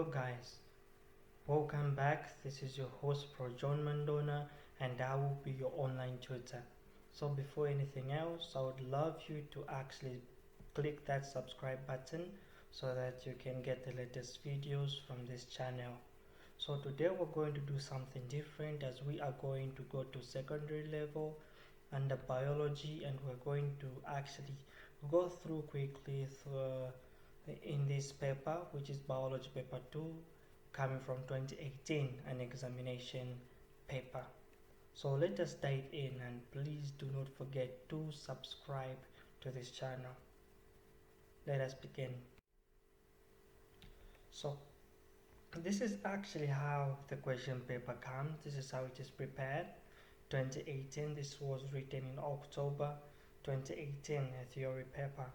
Hello guys, welcome back. This is your host Pro John Mandona and I will be your online tutor. So before anything else, I would love you to actually click that subscribe button so that you can get the latest videos from this channel. So today we're going to do something different as we are going to go to secondary level under biology, and we're going to actually go through quickly in this paper, which is biology paper 2 coming from 2018, an examination paper. So let us dive in, and please do not forget to subscribe to this channel. Let us begin. So this is actually how the question paper comes. This is how it is prepared. 2018, this was written in October 2018, a theory paper.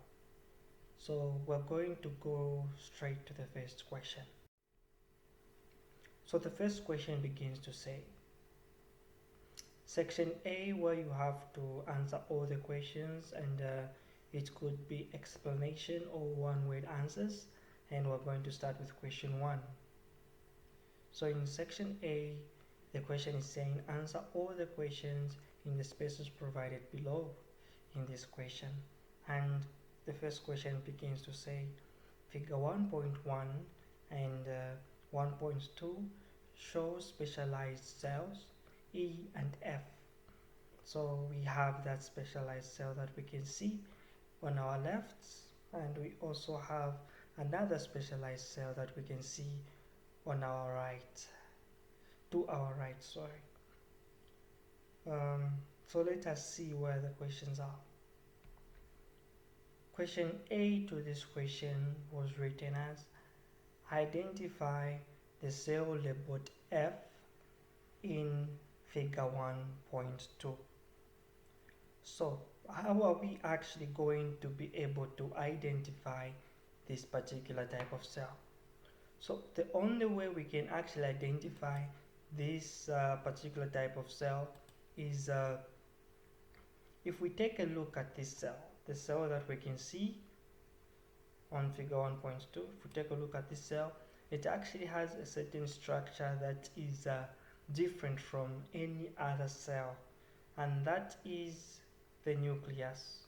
So we're going to go straight to the first question. So the first question begins to say, section A, where you have to answer all the questions, and it could be explanation or one-word answers, and we're going to start with question 1. So in section A, the question is saying answer all the questions in the spaces provided below in this question. And the first question begins to say figure 1.1 and 1.2 show specialized cells E and F. So we have that specialized cell that we can see on our left, and we also have another specialized cell that we can see on our right, to our right, sorry. So let us see where the questions are. Question A to this question was written as identify the cell labeled F in figure 1.2. So how are we actually going to be able to identify this particular type of cell? So the only way we can actually identify this particular type of cell is if we take a look at this cell, the cell that we can see on figure 1.2. If we take a look at this cell, it actually has a certain structure that is different from any other cell, and that is the nucleus.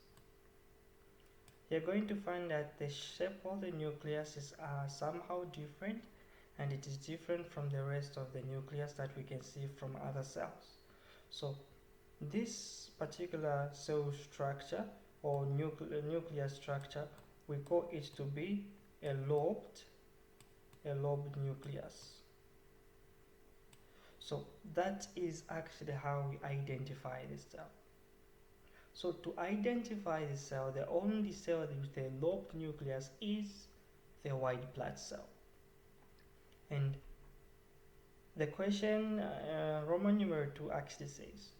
You're going to find that the shape of the nucleus is somehow different, and it is different from the rest of the nucleus that we can see from other cells. So this particular cell structure or nucleus structure, we call it to be a lobed nucleus. So that is actually how we identify this cell. So to identify the cell, the only cell with a lobed nucleus is the white blood cell. And the question, Roman numeral 2 actually says,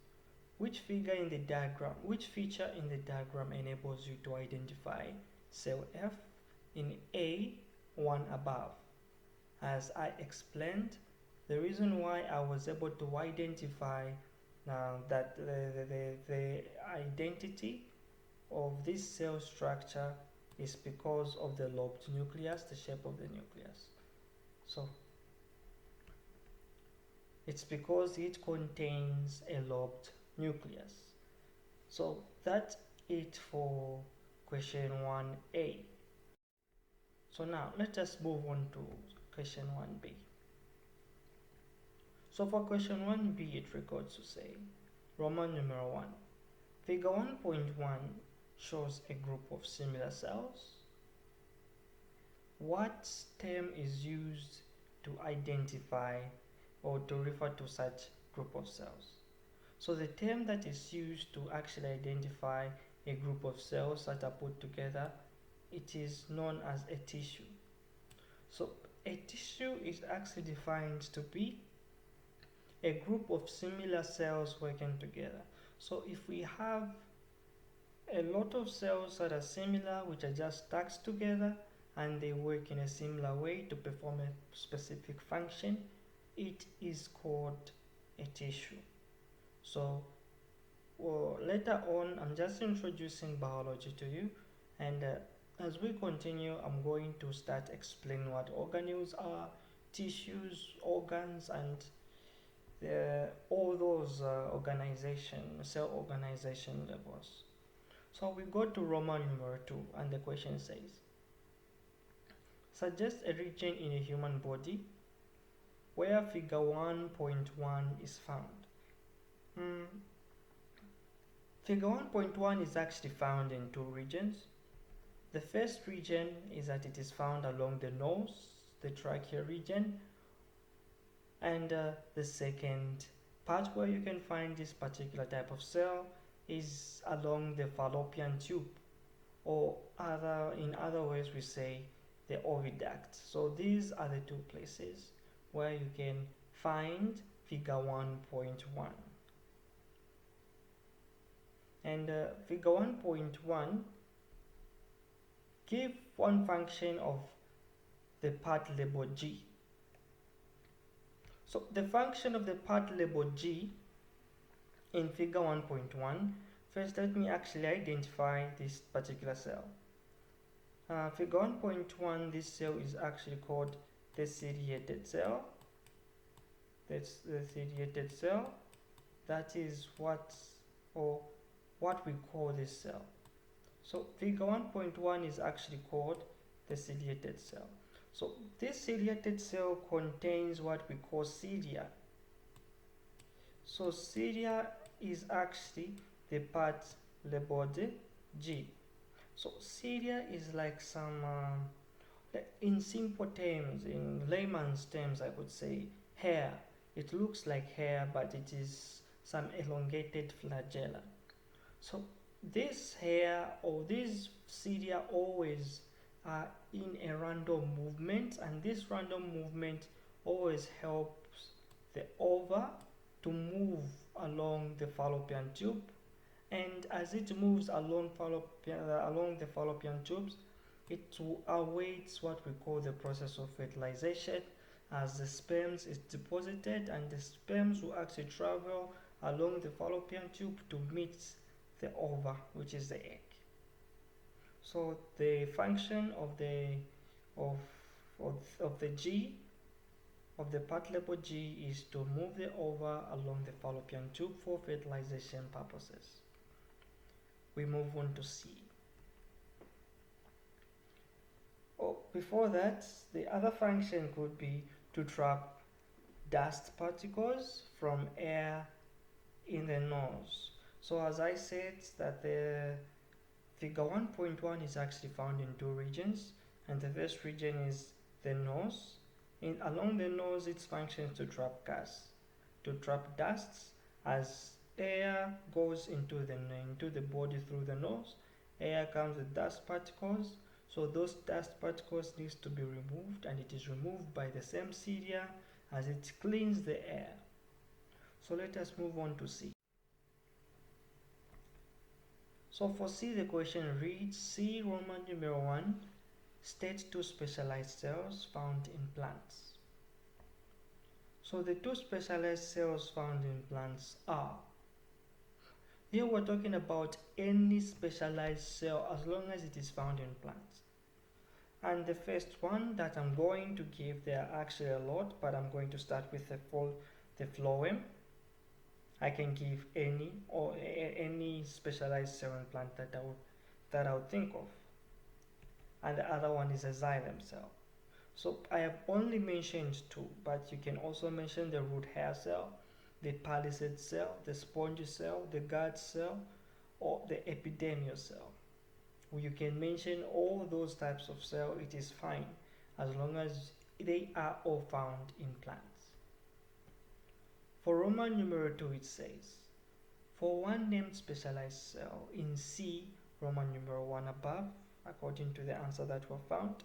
which feature in the diagram enables you to identify cell F in A1 above? As I explained, the reason why I was able to identify that the identity of this cell structure is because of the lobed nucleus, the shape of the nucleus. So it's because it contains a lobed nucleus. So that's it for question 1A. So now let us move on to question 1B. So for question 1B, it records to say, Roman numeral 1, figure 1.1 shows a group of similar cells. What term is used to identify or to refer to such group of cells? So the term that is used to actually identify a group of cells that are put together, it is known as a tissue. So a tissue is actually defined to be a group of similar cells working together. So if we have a lot of cells that are similar, which are just stacked together, and they work in a similar way to perform a specific function, it is called a tissue. So later on, I'm just introducing biology to you, and as we continue, I'm going to start explaining what organelles are, tissues, organs, and all those cell organization levels. So we go to Roman numeral 2, and the question says, suggest a region in a human body where figure 1.1 is found. Figure 1.1 is actually found in two regions. The first region is that it is found along the nose, the trachea region, and the second part where you can find this particular type of cell is along the fallopian tube, or in other words we say the oviduct. So these are the two places where you can find figure 1.1. And figure 1.1 give one function of the part labeled G. So the function of the part labeled G in figure 1.1, first let me actually identify this particular cell. Figure 1.1, this cell is actually called the ciliated cell. That's the ciliated cell. That is what we call this cell. So figure 1.1 is actually called the ciliated cell. So this ciliated cell contains what we call cilia. So cilia is actually the part labeled G. So cilia is like some, in simple terms, in layman's terms, I would say hair. It looks like hair, but it is some elongated flagella. So this hair or these cilia always are in a random movement, and this random movement always helps the ova to move along the fallopian tube, and as it moves along the fallopian tubes, it awaits what we call the process of fertilization, as the sperms is deposited, and the sperms will actually travel along the fallopian tube to meet the ova, which is the egg. So the function of the G, of the part labeled G, is to move the ova along the fallopian tube for fertilization purposes. We move on to C. Before that, the other function could be to trap dust particles from air in the nose. So as I said, that the figure 1.1 is actually found in two regions, and the first region is the nose. Along the nose, its function is to trap gas, to trap dusts. As air goes into the body through the nose, air comes with dust particles. So those dust particles needs to be removed, and it is removed by the same cilia as it cleans the air. So let us move on to C. So for C, the question reads, C Roman numeral 1 states two specialized cells found in plants. So the two specialized cells found in plants are, here we're talking about any specialized cell as long as it is found in plants. And the first one that I'm going to give, there are actually a lot, but I'm going to start with the phloem. I can give any specialized cell in plant that I would think of. And the other one is a xylem cell. So I have only mentioned two, but you can also mention the root hair cell, the palisade cell, the spongy cell, the guard cell, or the epidermal cell. You can mention all those types of cells, it is fine, as long as they are all found in plants. For Roman numeral 2, it says, for one named specialized cell in C Roman numeral 1 above, according to the answer that were found,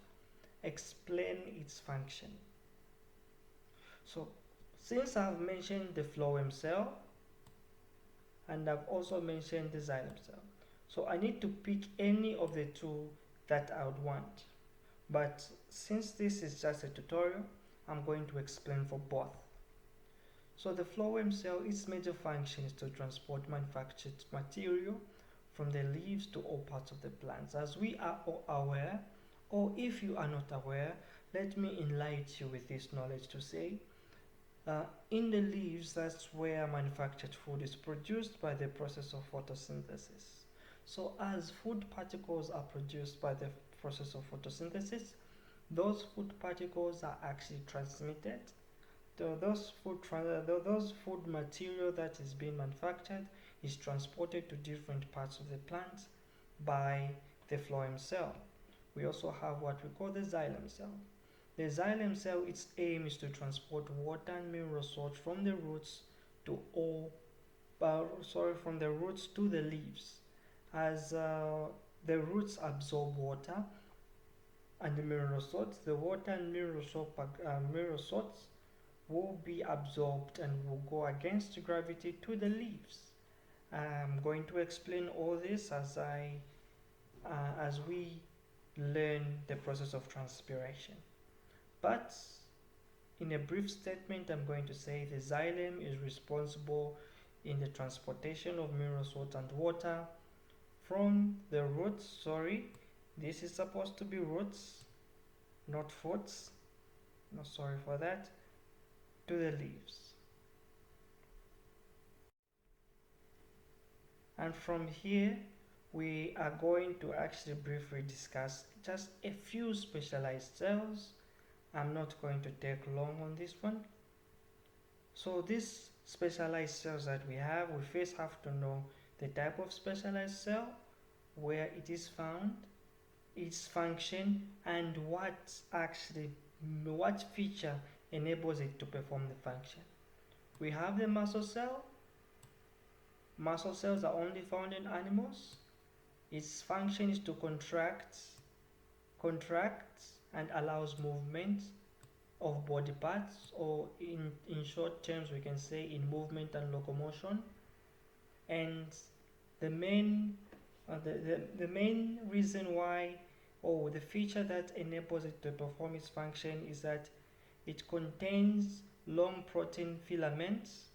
explain its function. So since I've mentioned the phloem cell and I've also mentioned the xylem cell, so I need to pick any of the two that I would want. But since this is just a tutorial, I'm going to explain for both. So the phloem cell, its major function is to transport manufactured material from the leaves to all parts of the plants. As we are all aware, or if you are not aware, let me enlighten you with this knowledge to say, in the leaves, that's where manufactured food is produced by the process of photosynthesis. So as food particles are produced by the process of photosynthesis, those food particles are actually transmitted. Those food material that is being manufactured is transported to different parts of the plant by the phloem cell. We also have what we call the xylem cell. The xylem cell, its aim is to transport water and mineral salts from the roots to from the roots to the leaves. As the roots absorb water and the mineral salts, the water and mineral salts will be absorbed and will go against gravity to the leaves. I'm going to explain all this as we learn the process of transpiration. But in a brief statement, I'm going to say the xylem is responsible in the transportation of mineral salt and water from the roots. Sorry, this is supposed to be roots, not foots. No, sorry for that. To the leaves. And from here, we are going to actually briefly discuss just a few specialized cells. I'm not going to take long on this one. So these specialized cells that we have, we first have to know the type of specialized cell, where it is found, its function, and what feature enables it to perform the function. We have the muscle cell. Muscle cells are only found in animals. Its function is to contract and allows movement of body parts, or in short terms we can say in movement and locomotion. And the main reason why, or the feature that enables it to perform its function, is that it contains long protein filaments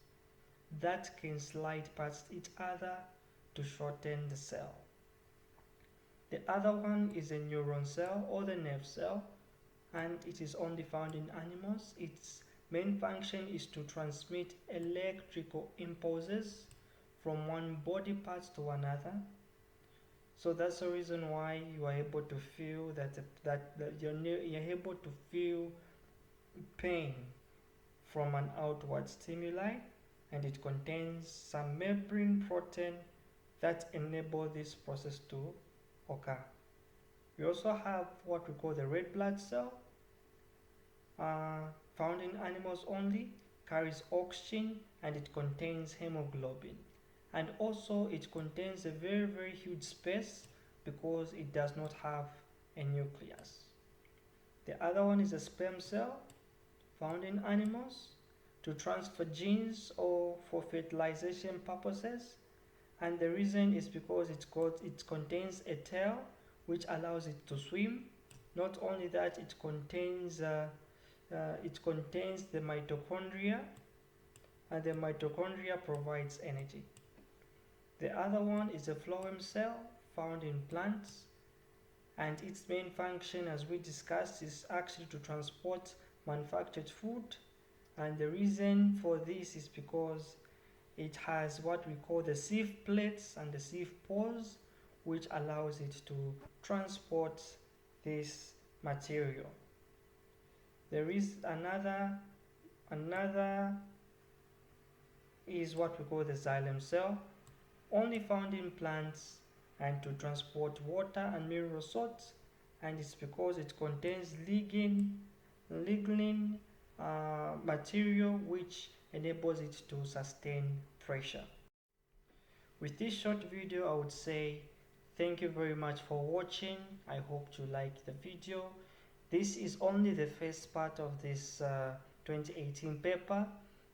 that can slide past each other to shorten the cell. The other one is a neuron cell or the nerve cell, and it is only found in animals. Its main function is to transmit electrical impulses from one body part to another. So that's the reason why you are able to feel that you're able to feel pain from an outward stimuli, and it contains some membrane protein that enable this process to occur. We also have what we call the red blood cell, found in animals only, carries oxygen, and it contains hemoglobin. And also it contains a very, very huge space because it does not have a nucleus. The other one is a sperm cell, found in animals to transfer genes or for fertilization purposes. And the reason is because it contains a tail which allows it to swim. Not only that, it contains the mitochondria, and the mitochondria provides energy. The other one is a phloem cell, found in plants, and its main function, as we discussed, is actually to transport manufactured food. And the reason for this is because it has what we call the sieve plates and the sieve pores, which allows it to transport this material. There is another is what we call the xylem cell, only found in plants, and to transport water and mineral salts, and it's because it contains lignin material which enables it to sustain pressure. With this short video, I would say thank you very much for watching. I hope you liked the video. This is only the first part of this 2018 paper,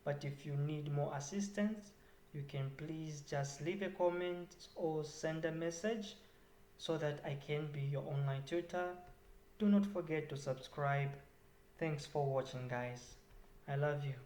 but if you need more assistance, you can please just leave a comment or send a message so that I can be your online tutor. Do not forget to subscribe. Thanks for watching, guys. I love you.